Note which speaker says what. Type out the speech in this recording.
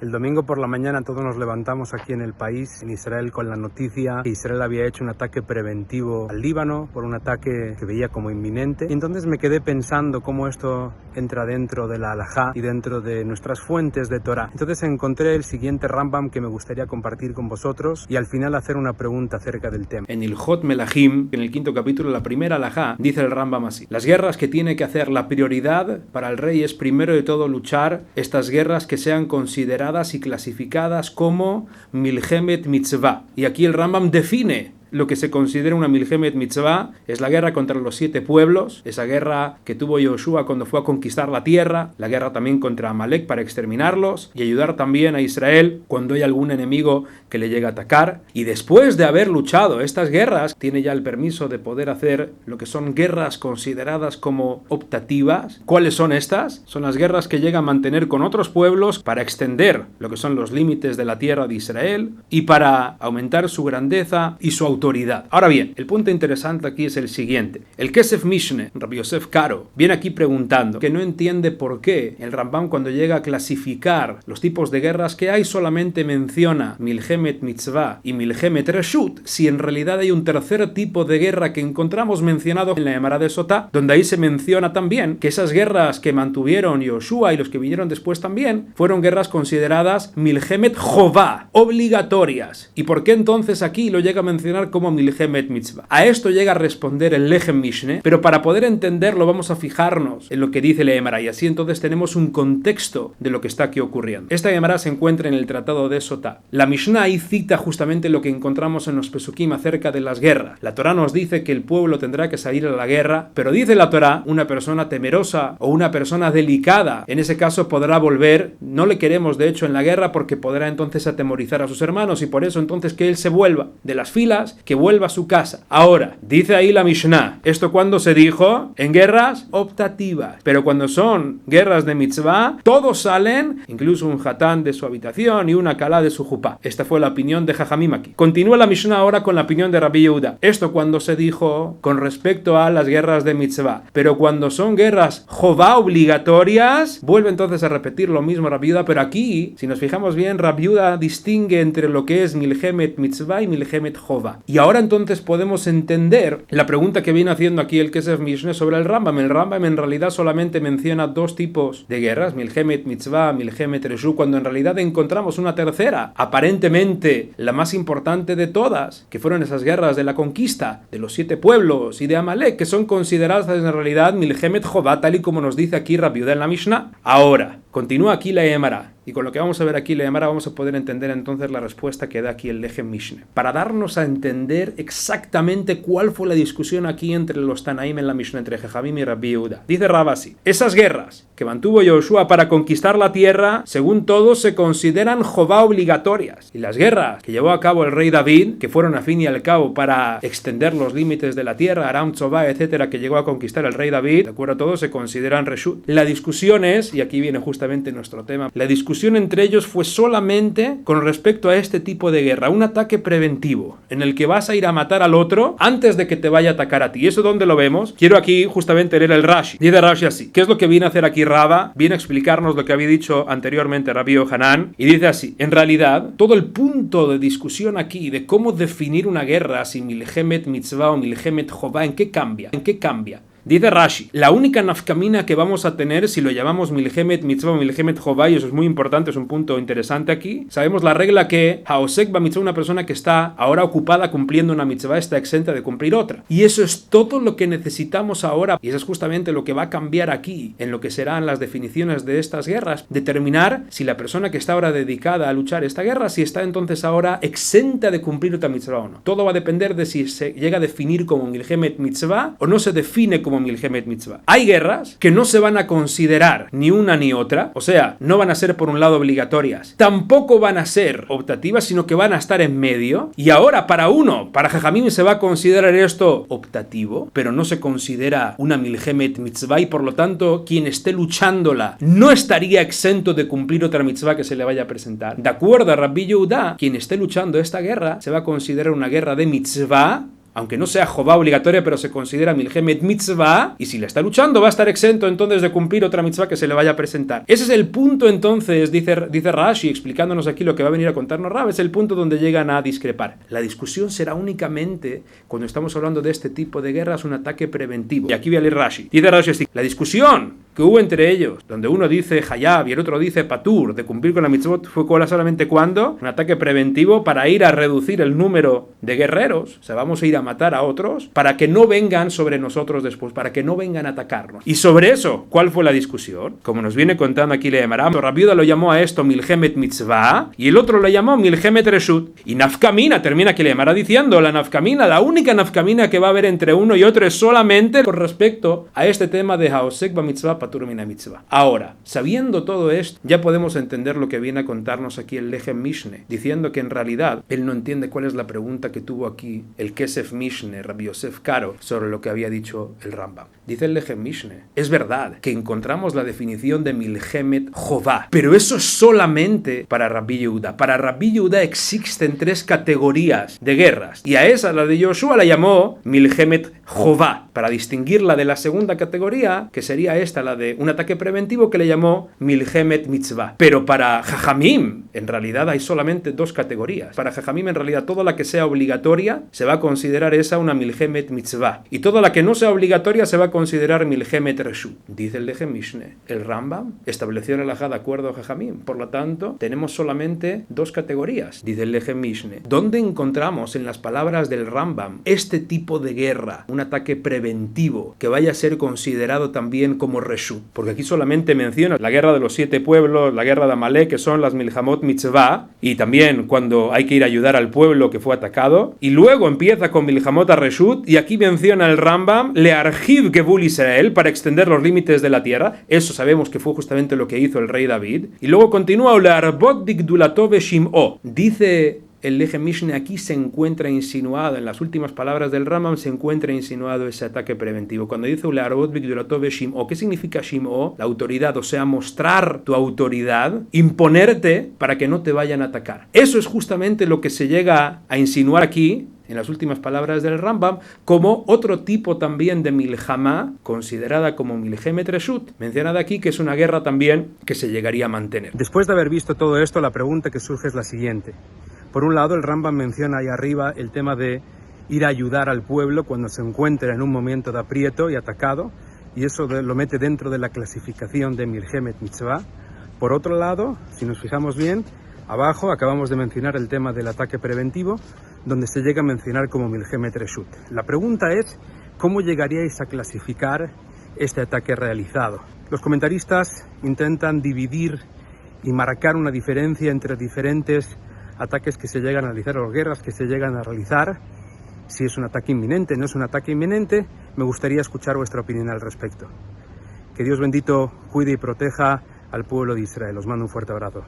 Speaker 1: El domingo por la mañana todos nos levantamos aquí en el país, en Israel, con la noticia que Israel había hecho un ataque preventivo al Líbano por un ataque que veía como inminente. Y entonces me quedé pensando cómo esto entra dentro de la halajá y dentro de nuestras fuentes de Torah. Entonces encontré el siguiente Rambam que me gustaría compartir con vosotros y al final hacer una pregunta acerca del tema.
Speaker 2: En Ilhot Melahim, en el 5º capítulo, la primera halajá, dice el Rambam así: las guerras que tiene que hacer la prioridad para el rey es primero de todo luchar estas guerras que sean consideradas y clasificadas como Milhemet Mitzvah. Y aquí el Rambam define lo que se considera una Milhemet Mitzvah. Es la guerra contra los 7 pueblos, esa guerra que tuvo Yoshua cuando fue a conquistar la tierra, la guerra también contra Amalek para exterminarlos y ayudar también a Israel cuando hay algún enemigo que le llega a atacar. Y después de haber luchado estas guerras, tiene ya el permiso de poder hacer lo que son guerras consideradas como optativas. ¿Cuáles son estas? Son las guerras que llega a mantener con otros pueblos para extender lo que son los límites de la tierra de Israel y para aumentar su grandeza y su autoridad. Ahora bien, el punto interesante aquí es el siguiente. El Kesef Mishne, Rabbi Yosef Karo, viene aquí preguntando que no entiende por qué el Rambam, cuando llega a clasificar los tipos de guerras que hay, solamente menciona Milhemet Mitzvah y Milhemet Reshut, si en realidad hay un tercer tipo de guerra que encontramos mencionado en la Gemara de Sotá, donde ahí se menciona también que esas guerras que mantuvieron Yoshua y los que vinieron después también fueron guerras consideradas Milhemet Jová, obligatorias. ¿Y por qué entonces aquí lo llega a mencionar como Milhemet Mitzvah? A esto llega a responder el Lechem Mishne, pero para poder entenderlo vamos a fijarnos en lo que dice la Gemara y así entonces tenemos un contexto de lo que está aquí ocurriendo. Esta Gemara se encuentra en el Tratado de Sotá. La Mishnah ahí cita justamente lo que encontramos en los Pesukim acerca de las guerras. La Torá nos dice que el pueblo tendrá que salir a la guerra, pero dice la Torá, una persona temerosa o una persona delicada, en ese caso podrá volver. No le queremos de hecho en la guerra porque podrá entonces atemorizar a sus hermanos y por eso entonces que él se vuelva de las filas, que vuelva a su casa. Ahora, dice ahí la Mishnah, ¿esto cuándo se dijo? En guerras optativas. Pero cuando son guerras de mitzvah, todos salen, incluso un hatán de su habitación y una kalá de su jupá. Esta fue la opinión de Jajamim aquí. Continúa la Mishnah ahora con la opinión de Rabbi Yehuda. ¿Esto cuándo se dijo? Con respecto a las guerras de mitzvah. Pero cuando son guerras jová obligatorias, vuelve entonces a repetir lo mismo Rabbi Yehuda, pero aquí, si nos fijamos bien, Rabbi Yehuda distingue entre lo que es Milhemet Mitzvah y Milhemet Jová. Y ahora entonces podemos entender la pregunta que viene haciendo aquí el Kesef Mishne sobre el Rambam. El Rambam en realidad solamente menciona 2 tipos de guerras, Milhemet Mitzvah, Milhemet Reshut, cuando en realidad encontramos una tercera, aparentemente la más importante de todas, que fueron esas guerras de la conquista de los 7 pueblos y de Amalek, que son consideradas en realidad Milhemet Jová, tal y como nos dice aquí Rabbi Yehuda en la Mishnah. Ahora, continúa aquí la Gemara. Y con lo que vamos a ver aquí, la Gemara, vamos a poder entender entonces la respuesta que da aquí el Lechem Mishne. Para darnos a entender exactamente cuál fue la discusión aquí entre los Tanaim en la Mishnah, entre Jajamim y Rabbi Yehuda. Dice Rabasi, esas guerras que mantuvo Yoshua para conquistar la tierra, según todos, se consideran jová obligatorias. Y las guerras que llevó a cabo el rey David, que fueron a fin y al cabo para extender los límites de la tierra, Aram, Tzobá, etcétera, que llegó a conquistar el rey David, de acuerdo a todos, se consideran reshut. La discusión es, y aquí viene justamente nuestro tema, la discusión entre ellos fue solamente con respecto a este tipo de guerra, un ataque preventivo, en el que vas a ir a matar al otro antes de que te vaya a atacar a ti. ¿Eso dónde lo vemos? Quiero aquí justamente leer el Rashi. Dice Rashi así. ¿Qué es lo que viene a hacer aquí Raba? Viene a explicarnos lo que había dicho anteriormente Rabbi Yohanan, y dice así: en realidad, todo el punto de discusión aquí de cómo definir una guerra, si Milhemet Mitzvah o Milhemet Jová, ¿en qué cambia? ¿En qué cambia? Dice Rashi, la única nafkamina que vamos a tener si lo llamamos Milhemet Mitzvah o Milhemet Jová, y eso es muy importante, es un punto interesante aquí, sabemos la regla que Haosek ba mitzvah, una persona que está ahora ocupada cumpliendo una mitzvah, está exenta de cumplir otra. Y eso es todo lo que necesitamos ahora, y eso es justamente lo que va a cambiar aquí, en lo que serán las definiciones de estas guerras, determinar si la persona que está ahora dedicada a luchar esta guerra, si está entonces ahora exenta de cumplir otra mitzvah o no. Todo va a depender de si se llega a definir como Milhemet Mitzvah o no se define como Milhemet Mitzvah. Hay guerras que no se van a considerar ni una ni otra, o sea, no van a ser por un lado obligatorias, tampoco van a ser optativas, sino que van a estar en medio. Y ahora para Jajamim se va a considerar esto optativo, pero no se considera una Milhemet Mitzvah, y por lo tanto quien esté luchándola no estaría exento de cumplir otra mitzvah que se le vaya a presentar. De acuerdo a Rabbi Yehuda, quien esté luchando esta guerra se va a considerar una guerra de mitzvah aunque no sea Jová obligatoria, pero se considera Milhemet Mitzvah, y si la está luchando va a estar exento entonces de cumplir otra mitzvah que se le vaya a presentar. Ese es el punto entonces, dice Rashi, explicándonos aquí lo que va a venir a contarnos Rab, es el punto donde llegan a discrepar. La discusión será únicamente, cuando estamos hablando de este tipo de guerras, un ataque preventivo. Y aquí voy a leer Rashi. Dice Rashi así: la discusión que hubo entre ellos, donde uno dice Hayab y el otro dice Patur, de cumplir con la mitzvot, fue solamente cuando un ataque preventivo para ir a reducir el número de guerreros, o sea, vamos a ir a matar a otros, para que no vengan sobre nosotros después, para que no vengan a atacarnos. Y sobre eso, ¿cuál fue la discusión? Como nos viene contando aquí Leemaram, Rabiuda lo llamó a esto Milhemet Mitzvah, y el otro lo llamó Milhemet Reshut. Y Nafkamina, termina aquí Leemara diciendo, la Nafkamina, la única Nafkamina que va a haber entre uno y otro es solamente con respecto a este tema de Haosek ba Mitzvah Patur mina Mitzvah. Ahora, sabiendo todo esto, ya podemos entender lo que viene a contarnos aquí el Lechem Mishne, diciendo que en realidad él no entiende cuál es la pregunta que tuvo aquí el Kesef Mishne, Rabbi Yosef Karo, sobre lo que había dicho el Rambam. Dice el Lechem Mishne, es verdad que encontramos la definición de Milhemet Jová, pero eso es solamente para Rabbi Yehuda. Para Rabbi Yehuda existen 3 categorías de guerras, y a esa, la de Yoshua, la llamó Milhemet Jová, para distinguirla de la segunda categoría, que sería esta, la de un ataque preventivo, que le llamó Milhemet Mitzvah. Pero para Jajamim, en realidad hay solamente 2 categorías. Para Jajamim, en realidad, toda la que sea obligatoria se va a considerar esa una Milhemet Mitzvah, y toda la que no sea obligatoria se va a considerar Milhemet Reshut. Dice el Lechem Mishne, el Rambam estableció el halajá de acuerdo a Jajamim, por lo tanto, tenemos solamente 2 categorías. Dice el Lechem Mishne, ¿dónde encontramos en las palabras del Rambam este tipo de guerra, un ataque preventivo, que vaya a ser considerado también como Reshut? Porque aquí solamente menciona la guerra de los 7 pueblos, la guerra de Amalek, que son las Milhamot Mitzvah, y también cuando hay que ir a ayudar al pueblo que fue atacado, y luego empieza con Milhamot Reshut, y aquí menciona el Rambam Le Archiv Gevul Israel, para extender los límites de la tierra. Eso sabemos que fue justamente lo que hizo el rey David, y luego continúa Le Arbot Digdulato Beshim'o. Dice el Lechem Mishne, aquí se encuentra insinuado, en las últimas palabras del Rambam se encuentra insinuado ese ataque preventivo. Cuando dice Ulearbot Bigdulato Beshim'o, ¿qué significa Shim'o? La autoridad, o sea, mostrar tu autoridad, imponerte para que no te vayan a atacar. Eso es justamente lo que se llega a insinuar aquí, en las últimas palabras del Rambam, como otro tipo también de Milhamá, considerada como Milhemet Reshut, mencionada aquí, que es una guerra también que se llegaría a mantener.
Speaker 1: Después de haber visto todo esto, la pregunta que surge es la siguiente. Por un lado, el Rambam menciona ahí arriba el tema de ir a ayudar al pueblo cuando se encuentra en un momento de aprieto y atacado, y eso lo mete dentro de la clasificación de Milhemet Mitzvah. Por otro lado, si nos fijamos bien, abajo acabamos de mencionar el tema del ataque preventivo, donde se llega a mencionar como Milhemet Reshut. La pregunta es, ¿cómo llegaríais a clasificar este ataque realizado? Los comentaristas intentan dividir y marcar una diferencia entre diferentes ataques que se llegan a realizar, o guerras que se llegan a realizar, si es un ataque inminente, no es un ataque inminente. Me gustaría escuchar vuestra opinión al respecto. Que Dios bendito cuide y proteja al pueblo de Israel. Os mando un fuerte abrazo.